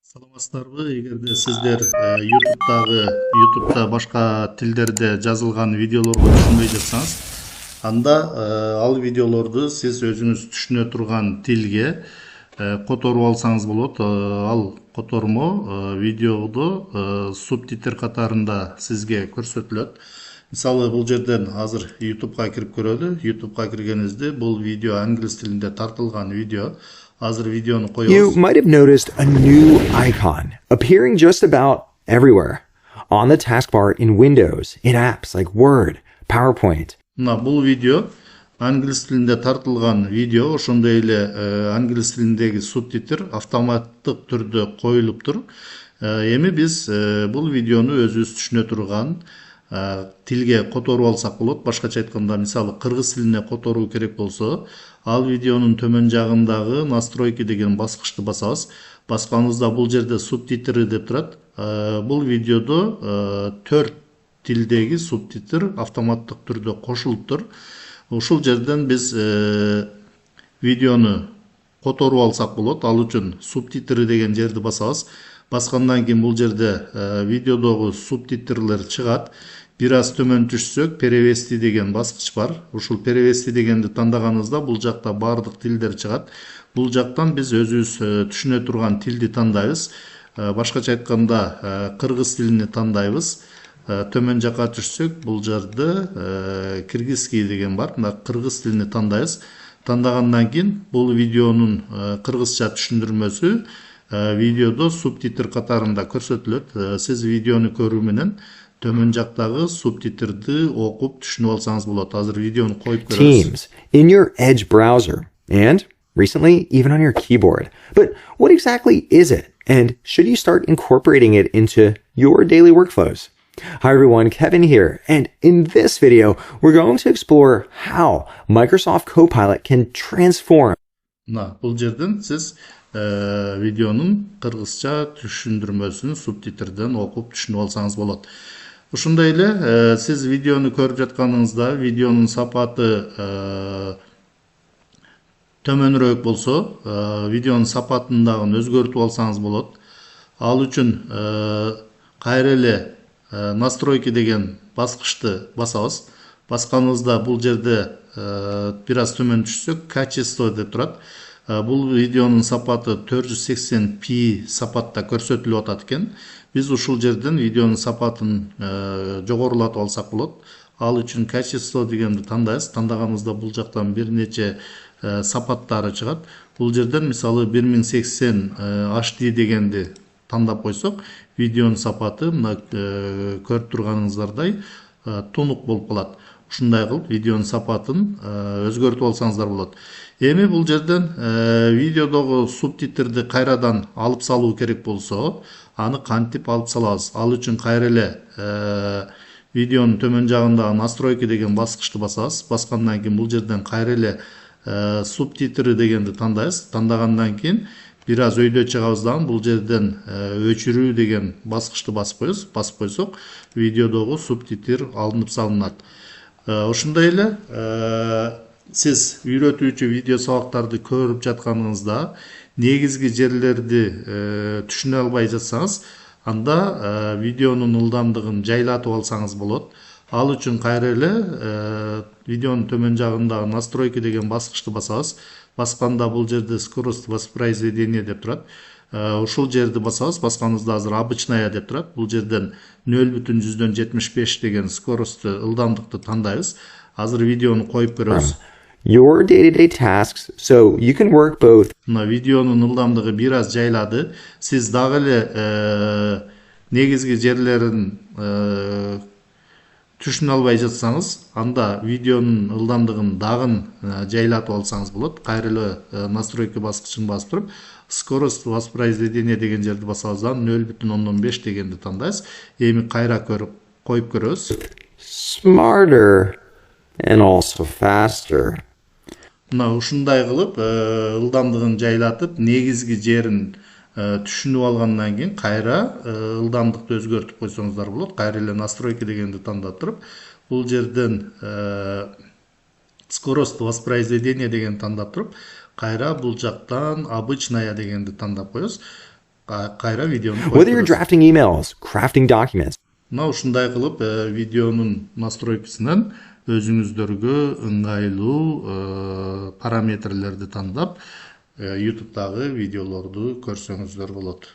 Саламатсыздарбы? Эгерде сиздер YouTube'да башка тилдерде жазылган видеолорго түшүнбөй жатсаңыз, анда ал видеолорду сиз өзүңүз түшүнө турган тилге которуп алсаңыз болот. Ал котормо видеодо субтитр катарында сизге көрсөтүлөт. Мисалы, бул жерден азыр YouTube'га кирип көрөлү. YouTube'га киргенибизде бул видео англис тилинде тартылган видео. Азыр видеону You коебуз. might have noticed a new icon appearing just about everywhere on the taskbar in Windows, in apps like Word, PowerPoint. Мына бул видео англис тилинде тартылган видео, ошондой эле англис тилиндеги субтитр автоматтык түрдө коюлуптур. Эми биз бул видеону өзүбүз түшүнө турган тилге которуп алсак болот. Башкача айтканда, мисалы, кыргыз тилине которуу керек болсо, ал видеонун төмөн жагындагы настройки деген баскычты басабыз. Басканыбызда бул жерде субтитры деп турат. Бул видеодо 4 тилдеги субтитр автоматтык түрдө кошулуптур. Ушул жерден биз видеону которуп алсак болот. Ал үчүн субтитры деген жерди басабыз. Баскандан кийин бул жерде видеодогу субтитрлер чыгат. Бир аз төмөн түшсөк, перевести деген баскыч бар. Ушул перевести дегенди тандаганыбызда бул жакта бардык тилдер чыгат. Бул жактан биз өзүбүз түшүнө турган тилди тандайбыз. Башкача айтканда, кыргыз тилини тандайбыз. Төмөн жака түшсөк, бул жерде киргизский деген бар. Мына кыргыз тилини тандайбыз. Тандагандан кийин бул видеонун кыргызча түшүндүрмөсү видеодо субтитр катарында көрсөтүлөт. Сиз видеону көрүү менен төмөн жактагы субтитрди окуп түшүнүп алсаңыз болот. Азыр видеону коюп көрөбүз. Teams in your Edge browser and recently even on your keyboard. But what exactly is it? And should you start incorporating it into your daily workflows? Hi everyone, Kevin here. And in this video, we're going to explore how Microsoft Copilot can transform. Мына бул жерден сиз видеонун кыргызча түшүндүрмөсүн субтитрден окуп түшүнүп алсаңыз болот. Ушундай эле сиз видеону көрүп жатканыңызда видеонун сапаты төмөнүрөөк болсо, видеонун сапатын дагы өзгөртүп алсаңыз болот. Ал үчүн кайра эле настройки деген баскычты басабыз. Басканыбызда бул жерде бир аз төмөн түшсөк, качество деп турат. Бул видеонун сапаты 480p сапатта көрсөтүлүп атат экен. Биз ушул жерден видеонун сапатын жогорулатып алсак болот. Ал үчүн качество дегенди тандайбыз. Тандаганыбызда бул жактан бир нече сапаттары чыгат. Бул жерден мисалы 1080 HD дегенди тандап койсок, видеонун сапаты мына көрүп турганыңыздардай тунук болуп калат. Ушундай кылып видеонун сапатын өзгөртүп алсаңыздар болот. Эми бул жерден видеодогу субтитрди кайрадан алып салуу керек болсо, аны кантип алып салабыз? Ал үчүн кайра эле видеонун төмөн жагындагы настройки деген баскычты басабыз. Баскандан кийин бул жерден кайра эле субтитры дегенди тандайбыз. Тандагандан кийин бир аз өйдө чыгабыз дагы бул жерден өчүрүү деген баскычты басып коебуз. Басып койсок, видеодогу субтитр алынып салынат. Ошондой эле сиз үйрөтүүчү видео сабактарды көрүп жатканыңызда негизги жерлерди түшүнө албай жатсаңыз, анда видеонун ылдамдыгын жайлатып алсаңыз болот. Ал үчүн кайра эле видеонун төмөн жагындагы настройки деген баскычты басабыз. Басканда бул жерде скорость воспроизведения деп турат. Ушул жерди басабыз. Басканыбызда азыр обычная деп турат. Бул жерден 0,75 деген скоростьту, ылдамдыкты тандайбыз. Азыр видеону коюп көрөбүз. Your day-to-day tasks so you can work both. Мына видеонун ылдамдыгы бир аз жайлады. Сиз дагы эле негизги жерлерин түшүнө албай жатсаңыз, анда видеонун ылдамдыгын дагы жайлатып алсаңыз болот. Кайра эле настройки баскычын басып туруп, скорость воспроизведения деген жерди басабыздан 0,5 дегенди тандайбыз. Эми кайра коюп көрөбүз. Smarter and also faster. Мына ушундай кылып ылдамдыгын жайлатып, негизги жерин түшүнүп алгандан кийин кайра ылдамдыкты өзгөртүп койсоңуздар болот. Кайра эле настройки дегенди тандап туруп, бул жерден скорость воспроизведения деген тандап туруп, кайра бул жактан обычная дегенди тандап коебуз. кайра видеону Whether you're drafting emails, crafting documents, мына ушундай кылып видеонун настройкасынан өзүңүздөргө ыңгайлуу параметрлерди тандап YouTube'дагы видеолорду көрсөңүздөр болот.